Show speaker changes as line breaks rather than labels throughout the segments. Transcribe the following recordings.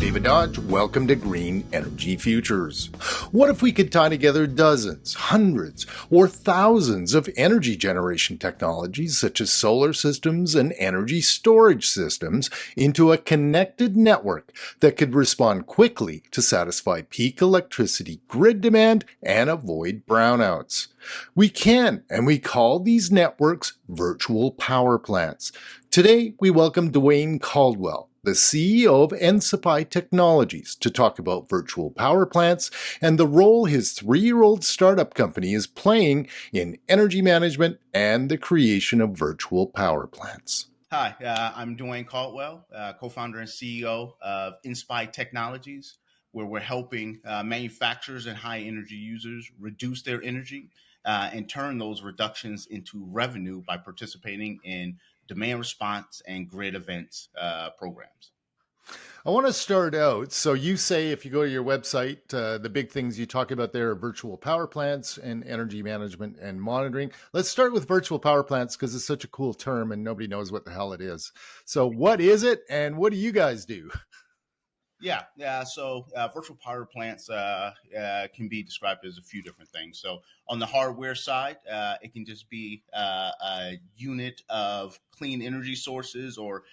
David Dodge. Welcome to Green Energy Futures. What if we could tie together dozens, hundreds, or thousands of energy generation technologies such as solar systems and energy storage systems into a connected network that could respond quickly to satisfy peak electricity grid demand and avoid brownouts? We can, and we call these networks virtual power plants. Today, we welcome Dwayne Caldwell, the CEO of ENSPI Technologies, to talk about virtual power plants and the role his 3-year-old startup company is playing in energy management and the creation of virtual power plants.
Hi, I'm Dwayne Caldwell, co-founder and CEO of ENSPI Technologies, where we're helping manufacturers and high energy users reduce their energy and turn those reductions into revenue by participating in demand response and grid events programs.
I want to start out. So you say if you go to your website, the big things you talk about there are virtual power plants and energy management and monitoring. Let's start with virtual power plants because it's such a cool term and nobody knows what the hell it is. So what is it and what do you guys do?
So virtual power plants can be described as a few different things. So on the hardware side, it can just be a unit of clean energy sources or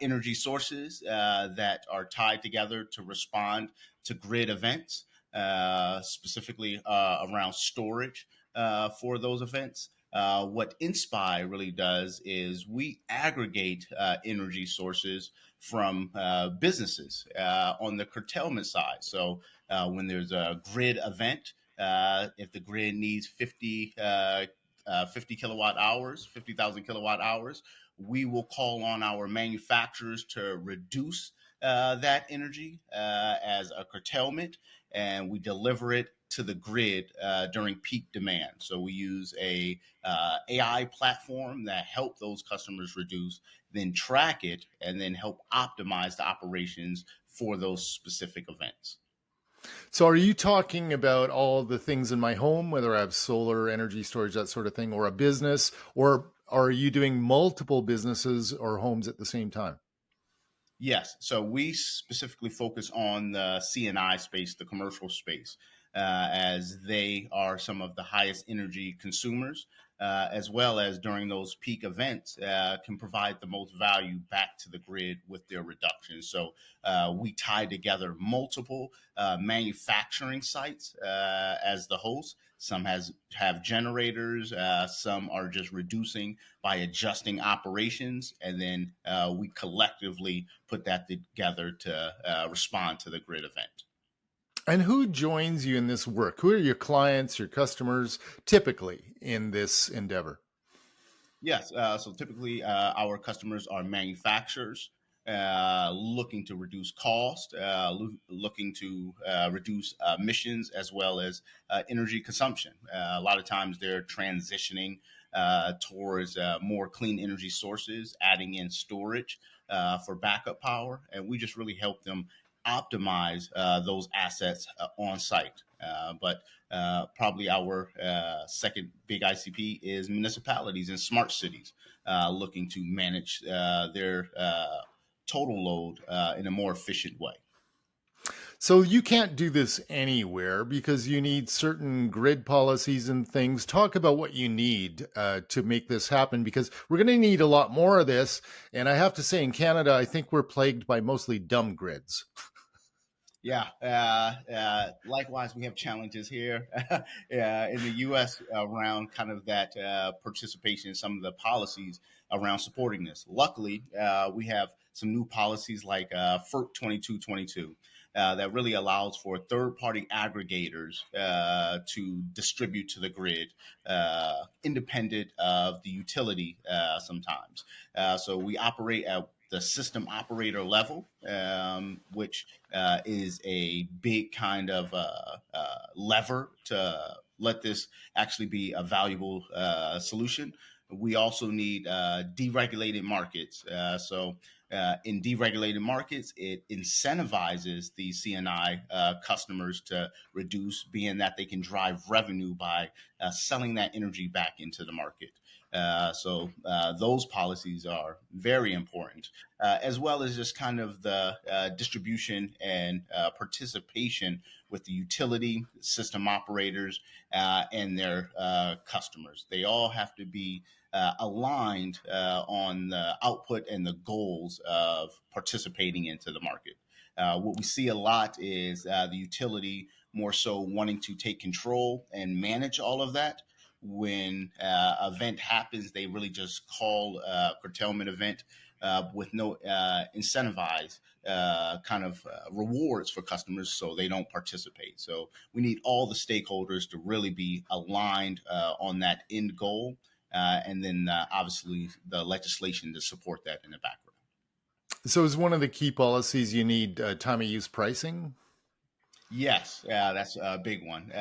energy sources that are tied together to respond to grid events, specifically around storage for those events. What ENSPI really does is we aggregate energy sources from businesses on the curtailment side. So when there's a grid event, if the grid needs 50 kilowatt hours, 50,000 kilowatt hours, we will call on our manufacturers to reduce that energy as a curtailment, and we deliver it to the grid during peak demand. So we use a AI platform that help those customers reduce, then track it, and then help optimize the operations for those specific events.
So are you talking about all the things in my home, whether I have solar, energy storage, that sort of thing, or a business, or are you doing multiple businesses or homes at the same time?
Yes. So we specifically focus on the C&I space, the commercial space, as they are some of the highest energy consumers, as well as during those peak events, can provide the most value back to the grid with their reductions. So we tie together multiple manufacturing sites as the host. Some have generators, some are just reducing by adjusting operations, and then we collectively put that together to respond to the grid event.
And who joins you in this work? Who are your clients, your customers, typically in this endeavor?
Yes. So typically our customers are manufacturers looking to reduce cost, looking to reduce emissions, as well as energy consumption. A lot of times they're transitioning towards more clean energy sources, adding in storage for backup power. And we just really help them optimize those assets on site. But probably our second big ICP is municipalities and smart cities looking to manage their total load in a more efficient way.
So you can't do this anywhere because you need certain grid policies and things. Talk about what you need to make this happen, because we're going to need a lot more of this. And I have to say, in Canada, I think we're plagued by mostly dumb grids.
Likewise, we have challenges here in the U.S. around kind of that participation in some of the policies around supporting this. Luckily, we have some new policies like FERC 2222 that really allows for third-party aggregators to distribute to the grid, independent of the utility sometimes. So we operate at the system operator level, which is a big kind of lever to let this actually be a valuable solution. We also need deregulated markets. In deregulated markets, it incentivizes the C&I customers to reduce, being that they can drive revenue by selling that energy back into the market. Those policies are very important, as well as just kind of the distribution and participation with the utility system operators and their customers. They all have to be aligned on the output and the goals of participating into the market. What we see a lot is the utility more so wanting to take control and manage all of that. When an event happens, they really just call a curtailment event with no incentivized rewards for customers, so they don't participate. So we need all the stakeholders to really be aligned on that end goal, and then obviously the legislation to support that in the background.
So is one of the key policies you need time of use pricing?
Yes, that's a big one.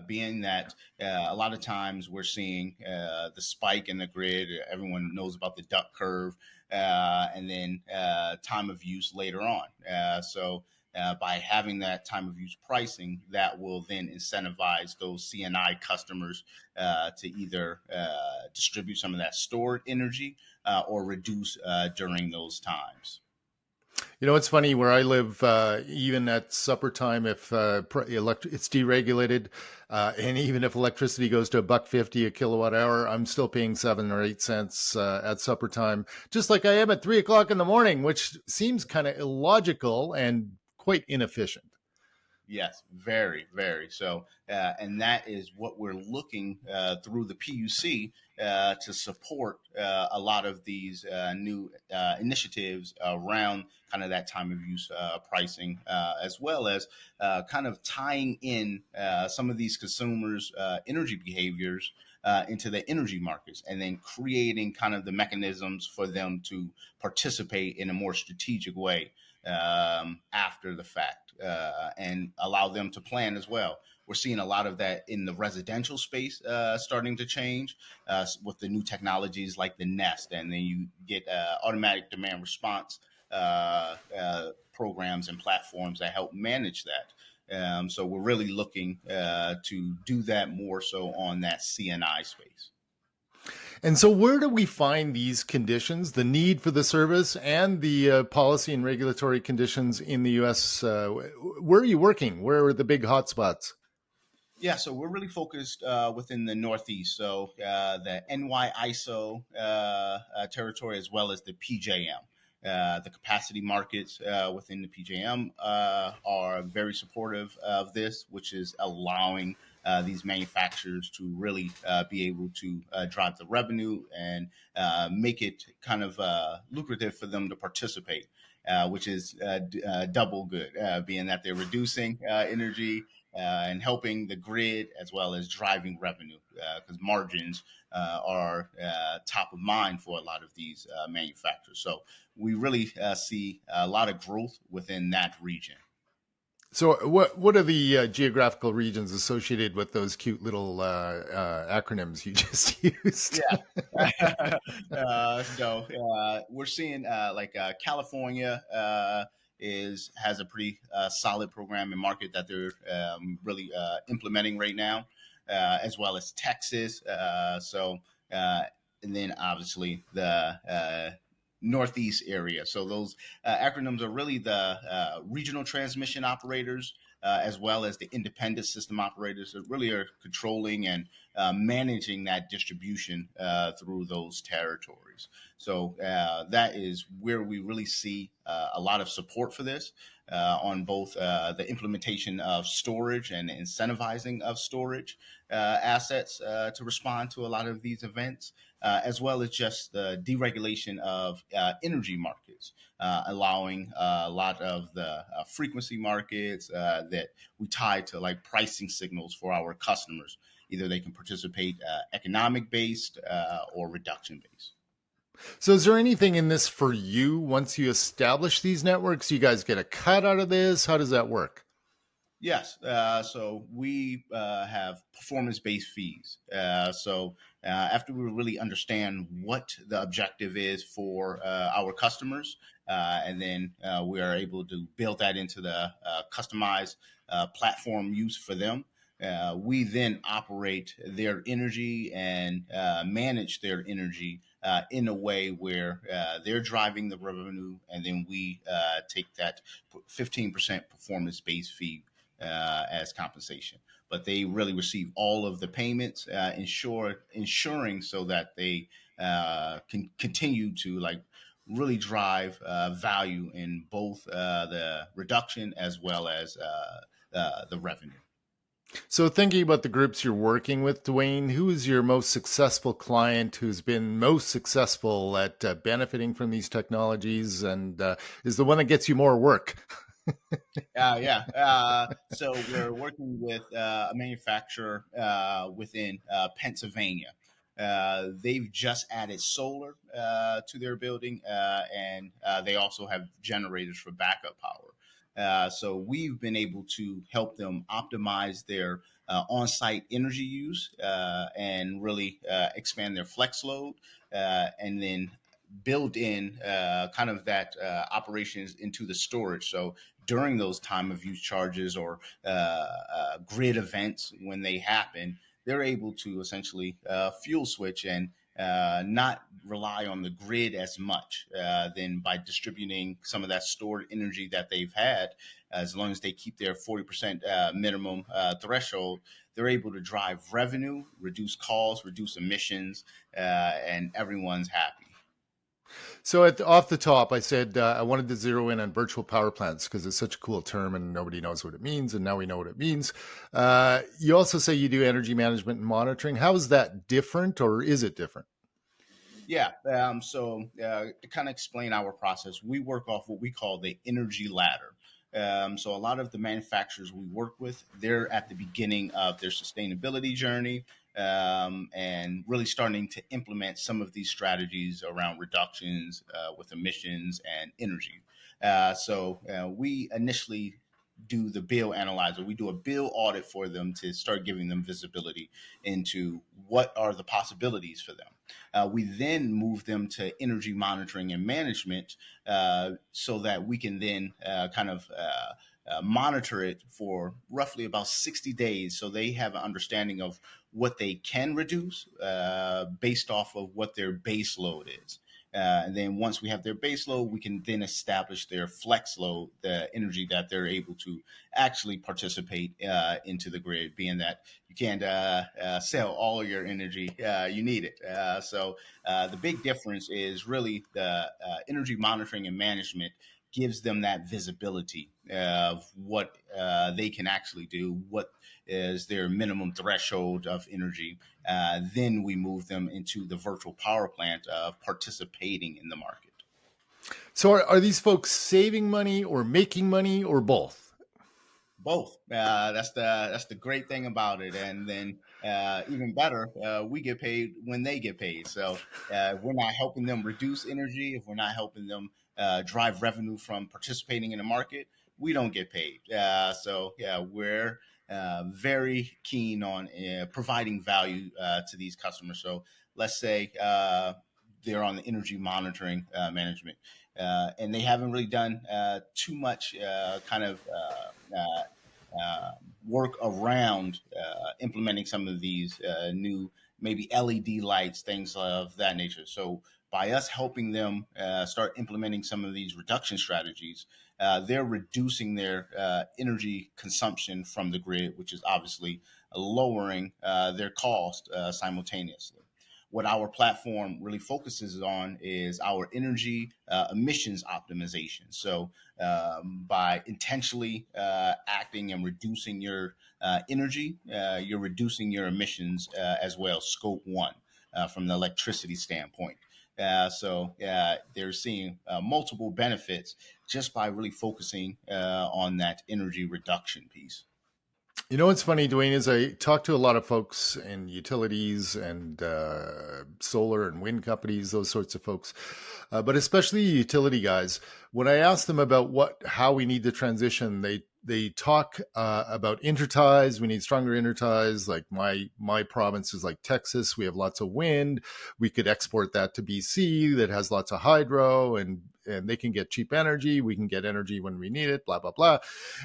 Being that a lot of times we're seeing the spike in the grid. Everyone knows about the duck curve, and then time of use later on. By having that time of use pricing, that will then incentivize those CNI customers to either distribute some of that stored energy or reduce during those times.
You know, it's funny where I live, even at supper time, if it's deregulated, and even if electricity goes to $1.50 a kilowatt hour, I'm still paying 7 or 8 cents at supper time, just like I am at 3 o'clock in the morning, which seems kind of illogical and quite inefficient.
Yes, very, very. So, and that is what we're looking through the PUC to support a lot of these new initiatives around kind of that time of use pricing, as well as kind of tying in some of these consumers' energy behaviors into the energy markets, and then creating kind of the mechanisms for them to participate in a more strategic way after the fact, and allow them to plan as well. We're seeing a lot of that in the residential space starting to change with the new technologies like the Nest, and then you get automatic demand response programs and platforms that help manage that. So we're really looking to do that more so on that CNI space.
And so where do we find these conditions, the need for the service and the policy and regulatory conditions in the U.S.? Where are you working? Where are the big hotspots?
Yeah, so we're really focused within the Northeast. So the NY-ISO territory, as well as the PJM. The capacity markets within the PJM are very supportive of this, which is allowing these manufacturers to really be able to drive the revenue and make it kind of lucrative for them to participate, which is double good, being that they're reducing energy and helping the grid, as well as driving revenue, because margins are top of mind for a lot of these manufacturers. So we really see a lot of growth within that region.
So what are the geographical regions associated with those cute little acronyms you just used?
Yeah. We're seeing California has a pretty solid program and market that they're really implementing right now, as well as Texas. And then obviously the Northeast area. So those acronyms are really the regional transmission operators, as well as the independent system operators that really are controlling and managing that distribution through those territories. So that is where we really see a lot of support for this on both the implementation of storage and incentivizing of storage assets to respond to a lot of these events, as well as just the deregulation of energy markets, allowing a lot of the frequency markets that we tie to like pricing signals for our customers. Either they can participate economic based or reduction based.
So is there anything in this for you once you establish these networks? You guys get a cut out of this? How does that work?
Yes. So we have performance-based fees. After we really understand what the objective is for our customers, and then we are able to build that into the customized platform use for them, We then operate their energy and manage their energy in a way where they're driving the revenue, and then we take that 15% performance-based fee as compensation. But they really receive all of the payments, ensuring so that they can continue to really drive value in both the reduction as well as the revenue.
So thinking about the groups you're working with, Dwayne, who is your most successful client who's been most successful at benefiting from these technologies and is the one that gets you more work?
Yeah. So we're working with a manufacturer within Pennsylvania. They've just added solar to their building, and they also have generators for backup power. So we've been able to help them optimize their on-site energy use and really expand their flex load, and then build in kind of that operations into the storage. So during those time of use charges or grid events, when they happen, they're able to essentially fuel switch and not rely on the grid as much. Then by distributing some of that stored energy that they've had, as long as they keep their 40% minimum threshold, they're able to drive revenue, reduce costs, reduce emissions, and everyone's happy.
So off the top, I said I wanted to zero in on virtual power plants because it's such a cool term and nobody knows what it means. And now we know what it means. You also say you do energy management and monitoring. How is that different, or is it different?
Yeah. So to kind of explain our process, we work off what we call the energy ladder. So a lot of the manufacturers we work with, they're at the beginning of their sustainability journey, and really starting to implement some of these strategies around reductions with emissions and energy. So we initially do the bill analyzer. We do a bill audit for them to start giving them visibility into what are the possibilities for them. We then move them to energy monitoring and management so that we can then monitor it for roughly about 60 days so they have an understanding of what they can reduce based off of what their base load is. And then once we have their base load, we can then establish their flex load, the energy that they're able to actually participate into the grid, being that you can't sell all your energy, you need it. So the big difference is really the energy monitoring and management gives them that visibility of what they can actually do, what is their minimum threshold of energy. Then we move them into the virtual power plant of participating in the market.
So are these folks saving money or making money or both?
Both. That's the great thing about it. And then even better, we get paid when they get paid. So if we're not helping them reduce energy, if we're not helping them drive revenue from participating in the market, we don't get paid. So we're very keen on providing value to these customers. So let's say they're on the energy monitoring management, and they haven't really done too much work around implementing some of these new maybe LED lights, things of that nature. So by us helping them start implementing some of these reduction strategies, they're reducing their energy consumption from the grid, which is obviously lowering their cost simultaneously. What our platform really focuses on is our energy emissions optimization. So by intentionally acting and reducing your energy, you're reducing your emissions as well, scope one, from the electricity standpoint. So they're seeing multiple benefits just by really focusing on that energy reduction piece.
You know what's funny, Dwayne, is I talk to a lot of folks in utilities and solar and wind companies, those sorts of folks, but especially utility guys. When I ask them about how we need to transition, they they talk about interties. We need stronger interties. Like my province is like Texas. We have lots of wind. We could export that to BC that has lots of hydro, and they can get cheap energy. We can get energy when we need it. Blah blah blah.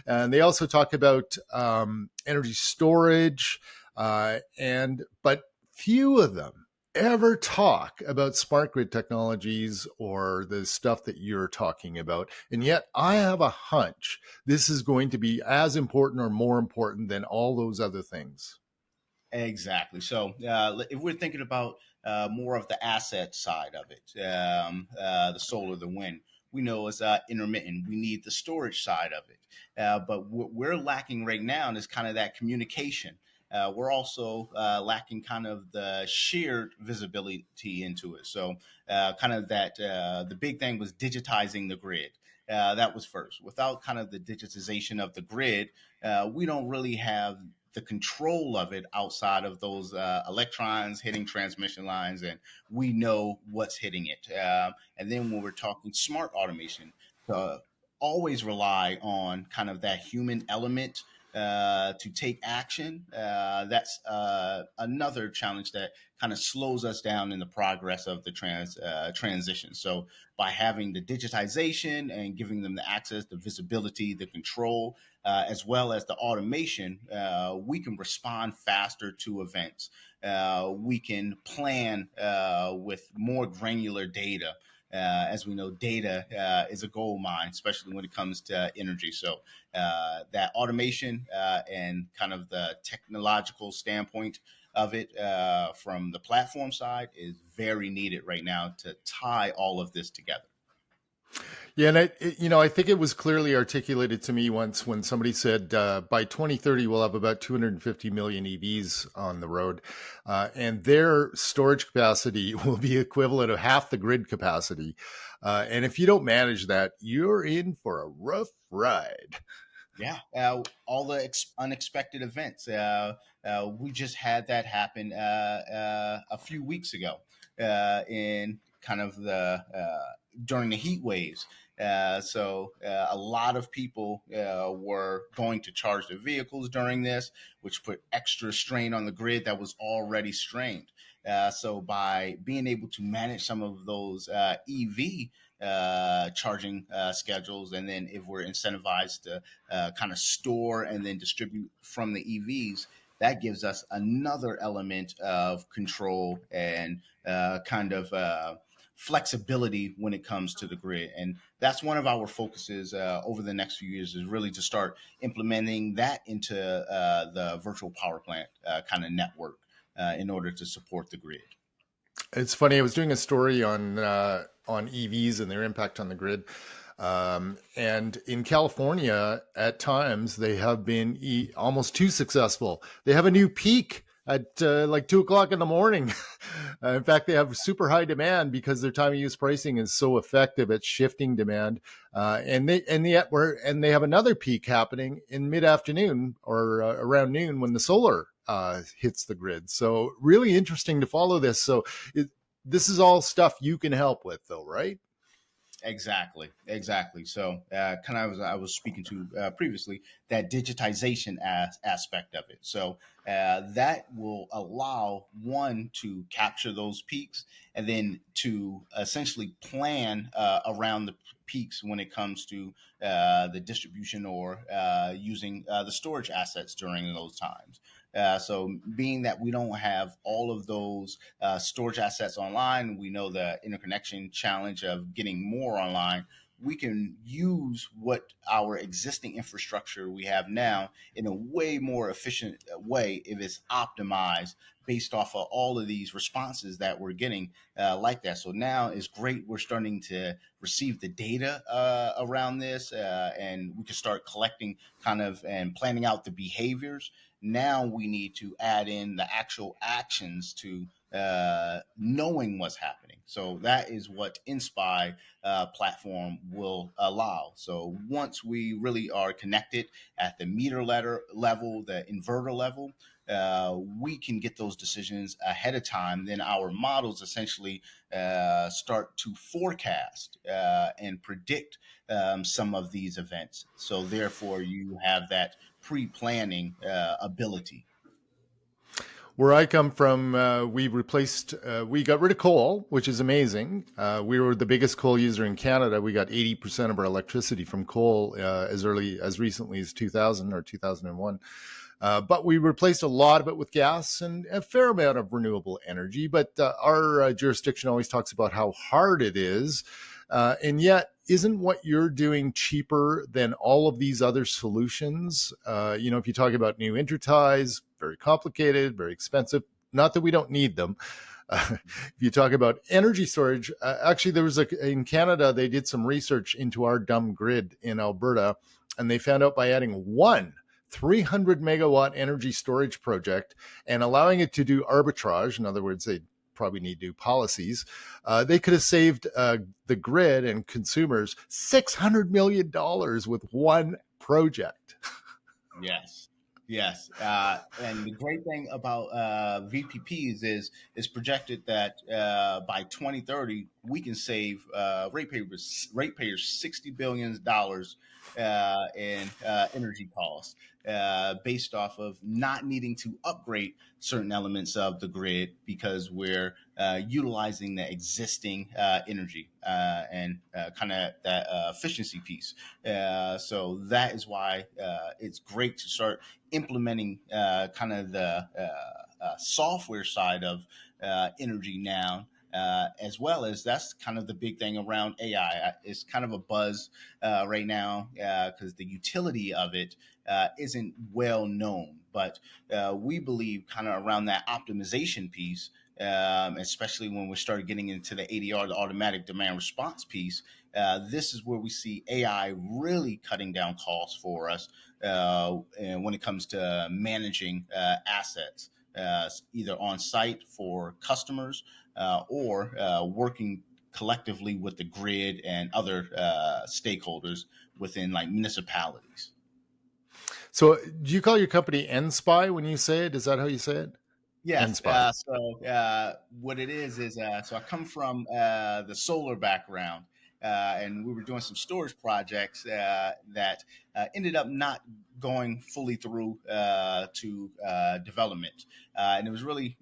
And they also talk about energy storage, but few of them ever talk about smart grid technologies or the stuff that you're talking about. And yet I have a hunch this is going to be as important or more important than all those other things.
Exactly. So if we're thinking about more of the asset side of it, the solar, the wind, we know it's intermittent. We need the storage side of it. But what we're lacking right now is kind of that communication. We're also lacking kind of the shared visibility into it. So kind of that the big thing was digitizing the grid. That was first. Without kind of the digitization of the grid, we don't really have the control of it outside of those electrons hitting transmission lines, and we know what's hitting it. And then when we're talking smart automation, always rely on kind of that human element to take action. That's another challenge that kind of slows us down in the progress of the transition. So by having the digitization and giving them the access, the visibility, the control, as well as the automation, we can respond faster to events. We can plan with more granular data. As we know, data is a gold mine, especially when it comes to energy. So that automation and kind of the technological standpoint of it from the platform side is very needed right now to tie all of this together.
Yeah, and I think it was clearly articulated to me once when somebody said by 2030 we'll have about 250 million EVs on the road, and their storage capacity will be equivalent of half the grid capacity. And if you don't manage that, you're in for a rough ride.
Yeah, all the unexpected events. We just had that happen a few weeks ago in kind of the during the heat waves. So a lot of people were going to charge their vehicles during this, which put extra strain on the grid that was already strained. So by being able to manage some of those EV charging schedules, and then if we're incentivized to kind of store and then distribute from the EVs, that gives us another element of control and kind of flexibility when it comes to the grid. And that's one of our focuses over the next few years, is really to start implementing that into the virtual power plant kind of network in order to support the grid.
It's funny. I was doing a story on EVs and their impact on the grid. And in California, at times, they have been almost too successful. They have a new peak at like 2:00 in the morning. In fact, they have super high demand because their time of use pricing is so effective at shifting demand. And they have another peak happening in mid-afternoon or around noon when the solar hits the grid. So really interesting to follow this. So this is all stuff you can help with, though, right?
Exactly. So, kind of as I was speaking to previously, that digitization aspect of it. So that will allow one to capture those peaks, and then to essentially plan around the peaks when it comes to the distribution or using the storage assets during those times. So being that we don't have all of those storage assets online, we know the interconnection challenge of getting more online. We can use what our existing infrastructure we have now in a way more efficient way if it's optimized based off of all of these responses that we're getting like that. So now it's great. We're starting to receive the data around this, and we can start collecting kind of and planning out the behaviors. Now we need to add in the actual actions to knowing what's happening. So that is what ENSPI platform will allow. So once we really are connected at the meter level, the inverter level, we can get those decisions ahead of time. Then our models essentially start to forecast and predict some of these events. So therefore, you have that pre-planning ability.
Where I come from, we got rid of coal, which is amazing. We were the biggest coal user in Canada. We got 80% of our electricity from coal as recently as 2000 or 2001. But we replaced a lot of it with gas and a fair amount of renewable energy. But our jurisdiction always talks about how hard it is. And yet, isn't what you're doing cheaper than all of these other solutions? If you talk about new interties, very complicated, very expensive. Not that we don't need them. If you talk about energy storage, actually, in Canada, they did some research into our dumb grid in Alberta, and they found out by adding one 300 megawatt energy storage project and allowing it to do arbitrage, in other words, they probably need new policies, they could have saved the grid and consumers $600 million with one project.
Yes. And the great thing about VPPs is projected that by 2030 we can save ratepayers $60 billion in energy costs based off of not needing to upgrade certain elements of the grid because we're utilizing the existing energy and kind of that efficiency piece. So that is why it's great to start implementing kind of the software side of energy now. As well as that's kind of the big thing around AI. It's kind of a buzz right now because the utility of it isn't well known. But we believe kind of around that optimization piece, especially when we started getting into the ADR, the automatic demand response piece, this is where we see AI really cutting down costs for us and when it comes to managing assets, either on site for customers or working collectively with the grid and other stakeholders within like municipalities.
So do you call your company ENSPI when you say it? Is that how you say it?
Yes. What it is so I come from the solar background, and we were doing some storage projects that ended up not going fully through to development, and it was really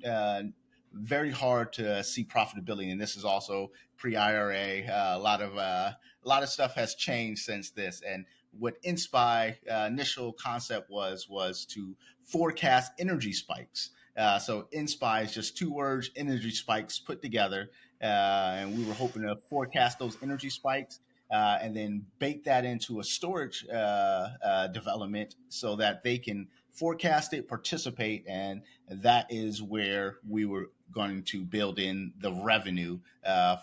very hard to see profitability. And this is also pre-IRA. A lot of stuff has changed since this. And what ENSPI initial concept was to forecast energy spikes. So ENSPI is just two words, energy spikes put together. And we were hoping to forecast those energy spikes and then bake that into a storage development so that they can forecast it, participate, and that is where we were going to build in the revenue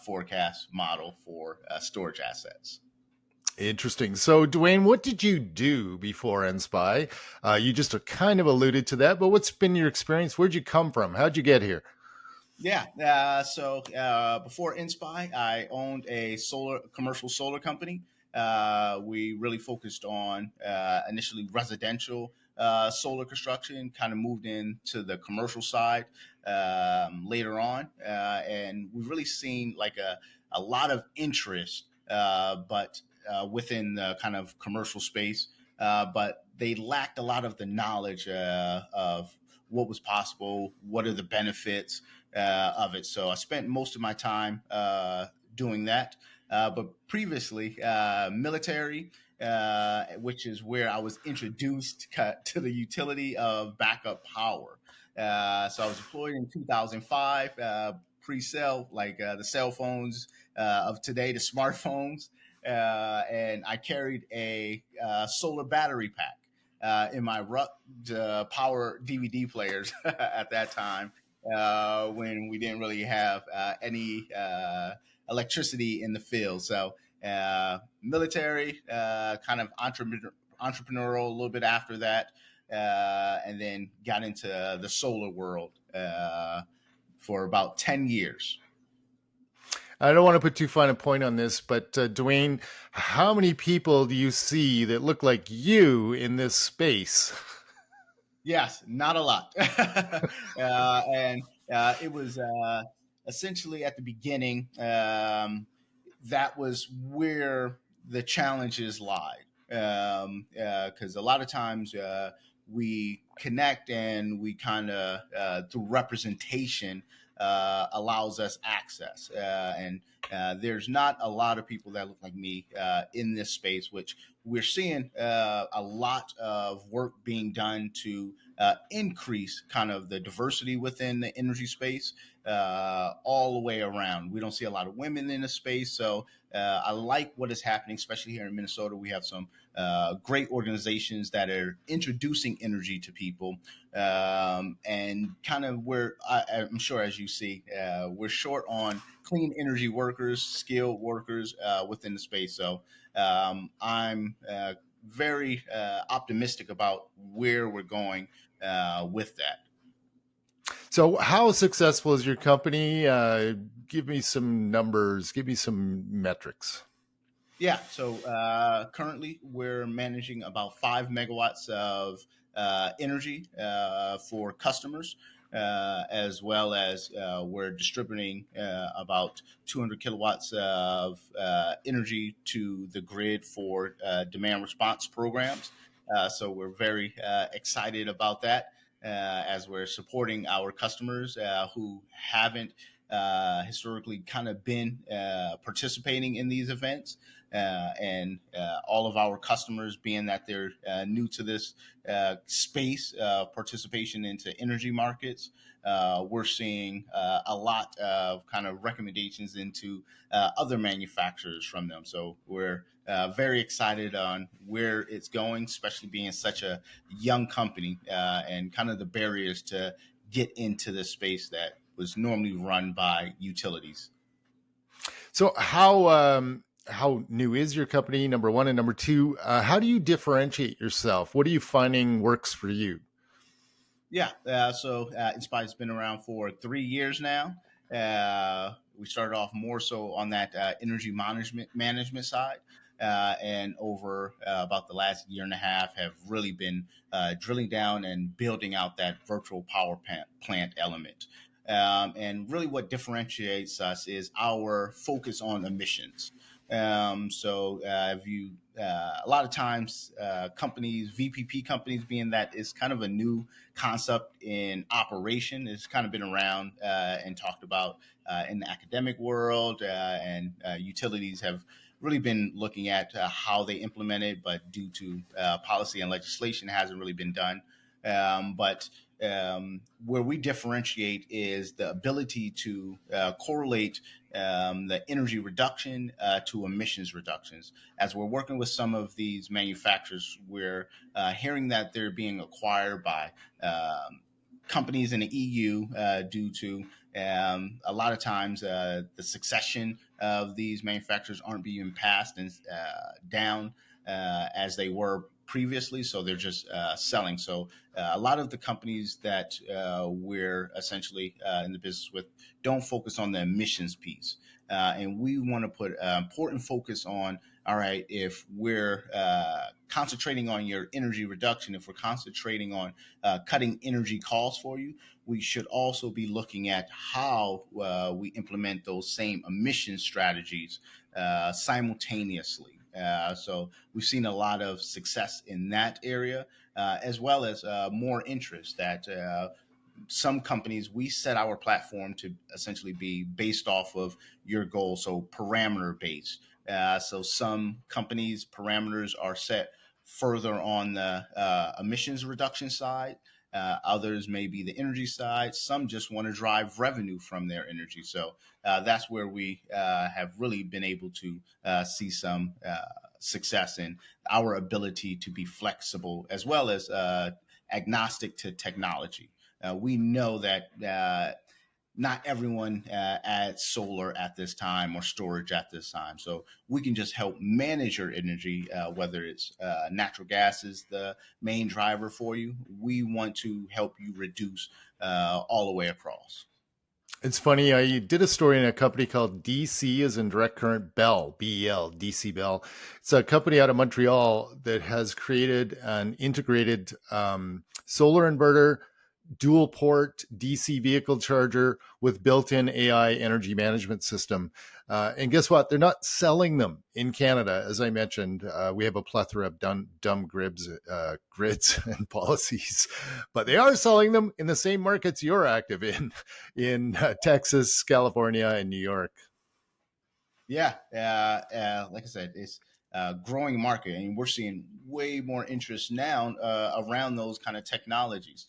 forecast model for storage assets.
Interesting. So, Dwayne, what did you do before ENSPI? You just kind of alluded to that, but what's been your experience? Where'd you come from? How'd you get here?
Yeah. So before ENSPI, I owned a commercial solar company. We really focused on initially residential solar construction, kind of moved into the commercial side later on. And we've really seen like a lot of interest, but within the kind of commercial space, but they lacked a lot of the knowledge of what was possible, what are the benefits of it. So I spent most of my time doing that. But previously, military, which is where I was introduced to the utility of backup power. So I was deployed in 2005, pre-cell, like the cell phones of today, the smartphones. And I carried a solar battery pack in my power DVD players at that time when we didn't really have any electricity in the field. So military, kind of entrepreneurial a little bit after that, and then got into the solar world for about 10 years.
I don't want to put too fine a point on this, but Dwayne, how many people do you see that look like you in this space?
Yes, not a lot. And it was essentially at the beginning, that was where the challenges lied. Because a lot of times we connect and we kind of, through representation, allows us access. And there's not a lot of people that look like me in this space, which we're seeing a lot of work being done to increase kind of the diversity within the energy space all the way around. We don't see a lot of women in the space, so I like what is happening, especially here in Minnesota. We have some great organizations that are introducing energy to people, and kind of where I'm sure, as you see, we're short on clean energy workers, skilled workers within the space. So I'm very optimistic about where we're going with that.
So how successful is your company? Give me some numbers, give me some metrics.
Yeah, so currently we're managing about 5 megawatts of energy for customers, as well as we're distributing about 200 kilowatts of energy to the grid for demand response programs. So we're very excited about that as we're supporting our customers who haven't historically kind of been participating in these events. And all of our customers, being that they're new to this space, participation into energy markets, we're seeing a lot of kind of recommendations into other manufacturers from them. So we're very excited on where it's going, especially being such a young company and kind of the barriers to get into this space that was normally run by utilities.
So how new is your company? Number one, and number two, how do you differentiate yourself? What are you finding works for you?
Yeah, so ENSPI has been around for 3 years now. We started off more so on that energy management side, and over about the last year and a half, have really been drilling down and building out that virtual power plant element. And really, what differentiates us is our focus on emissions. So, if you a lot of times companies, VPP companies, being that is kind of a new concept in operation, it's kind of been around and talked about in the academic world, and utilities have really been looking at how they implement it, but due to policy and legislation, it hasn't really been done. But where we differentiate is the ability to correlate the energy reduction to emissions reductions. As we're working with some of these manufacturers, we're hearing that they're being acquired by companies in the EU due to a lot of times the succession of these manufacturers aren't being passed and down as they were previously, so they're just selling. So a lot of the companies that we're essentially in the business with don't focus on the emissions piece. And we want to put important focus on, all right, if we're concentrating on your energy reduction, if we're concentrating on cutting energy costs for you, we should also be looking at how we implement those same emission strategies simultaneously. So we've seen a lot of success in that area, as well as more interest that some companies, we set our platform to essentially be based off of your goal, so parameter based. So some companies' parameters are set further on the emissions reduction side. Others may be the energy side. Some just want to drive revenue from their energy. So that's where we have really been able to see some success in our ability to be flexible, as well as agnostic to technology. We know that not everyone adds solar at this time or storage at this time. So we can just help manage your energy, whether it's natural gas is the main driver for you. We want to help you reduce all the way across.
It's funny. I did a story in a company called DC, as in direct current Bell, BEL, DC Bell. It's a company out of Montreal that has created an integrated solar inverter, dual port DC vehicle charger with built-in AI energy management system. And guess what? They're not selling them in Canada. As I mentioned, we have a plethora of dumb grids and policies, but they are selling them in the same markets you're active in Texas, California, and New York.
Yeah, like I said, it's a growing market, and we're seeing way more interest now around those kind of technologies.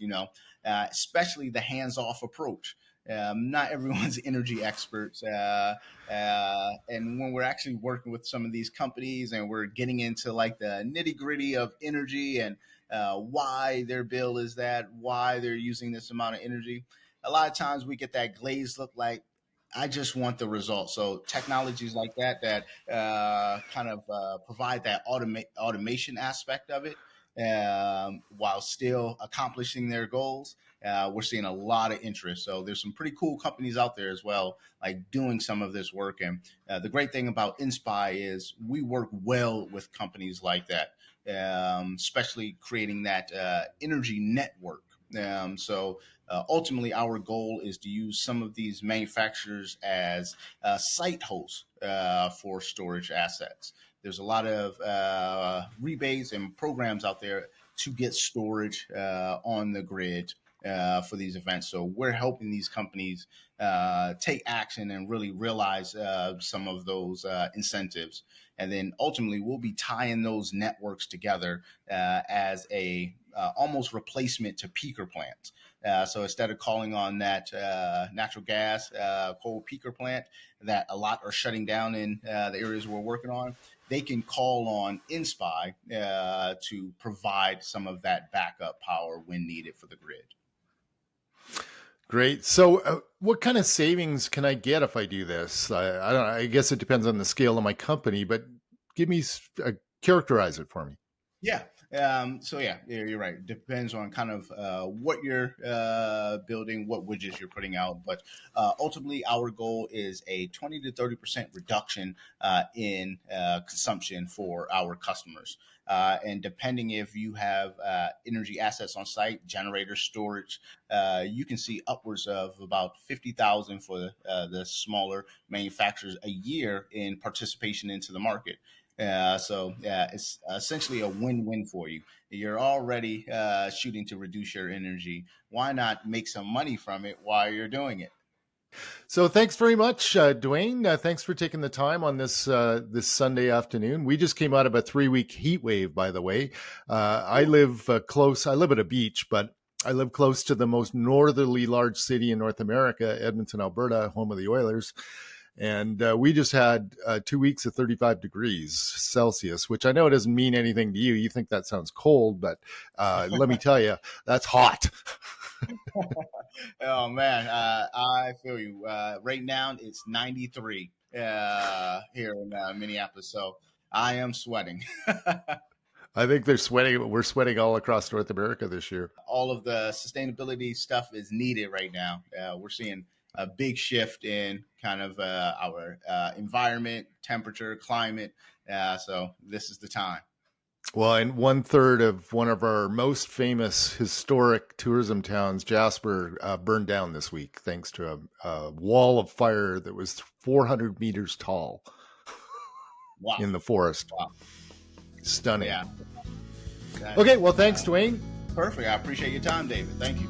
Especially the hands-off approach. Not everyone's energy experts, and when we're actually working with some of these companies, and we're getting into like the nitty-gritty of energy and why their bill is that, why they're using this amount of energy. A lot of times we get that glazed look, like, I just want the results. So technologies like that kind of provide that automation aspect of it, while still accomplishing their goals. We're seeing a lot of interest. So there's some pretty cool companies out there as well, like doing some of this work. And the great thing about ENSPI is we work well with companies like that, especially creating that energy network. Ultimately, our goal is to use some of these manufacturers as site hosts for storage assets. There's a lot of rebates and programs out there to get storage on the grid for these events. So we're helping these companies take action and really realize some of those incentives. And then ultimately, we'll be tying those networks together as a almost replacement to peaker plants. So instead of calling on that natural gas coal peaker plant that a lot are shutting down in the areas we're working on, they can call on ENSPI to provide some of that backup power when needed for the grid.
Great. So what kind of savings can I get if I do this? I don't know. I guess it depends on the scale of my company, but characterize it for me.
Yeah. So yeah, you're right. It depends on kind of what you're building, what widgets you're putting out. But ultimately, our goal is a 20 to 30% reduction in consumption for our customers. And depending if you have energy assets on site, generator storage, you can see upwards of about 50,000 for the smaller manufacturers a year in participation into the market. It's essentially a win-win for you. You're already shooting to reduce your energy. Why not make some money from it while you're doing it?
So thanks very much, Dwayne. Thanks for taking the time on this Sunday afternoon. We just came out of a 3-week heat wave, by the way. I live close. I live at a beach, but I live close to the most northerly large city in North America, Edmonton, Alberta, home of the Oilers. And we just had 2 weeks of 35 degrees Celsius, which I know doesn't mean anything to you. You think that sounds cold, but let me tell you, that's hot.
Oh, man, I feel you. Right now, it's 93 here in Minneapolis, so I am sweating.
I think they're sweating. We're sweating all across North America this year.
All of the sustainability stuff is needed right now. We're seeing a big shift in kind of our environment, temperature, climate. So this is the time.
Well, and 1/3 of one of our most famous historic tourism towns, Jasper, burned down this week thanks to a wall of fire that was 400 meters tall.
Wow.
In the forest.
Wow.
Stunning.
Yeah.
Okay, well, thanks, Dwayne.
Perfect. I appreciate your time, David. Thank you.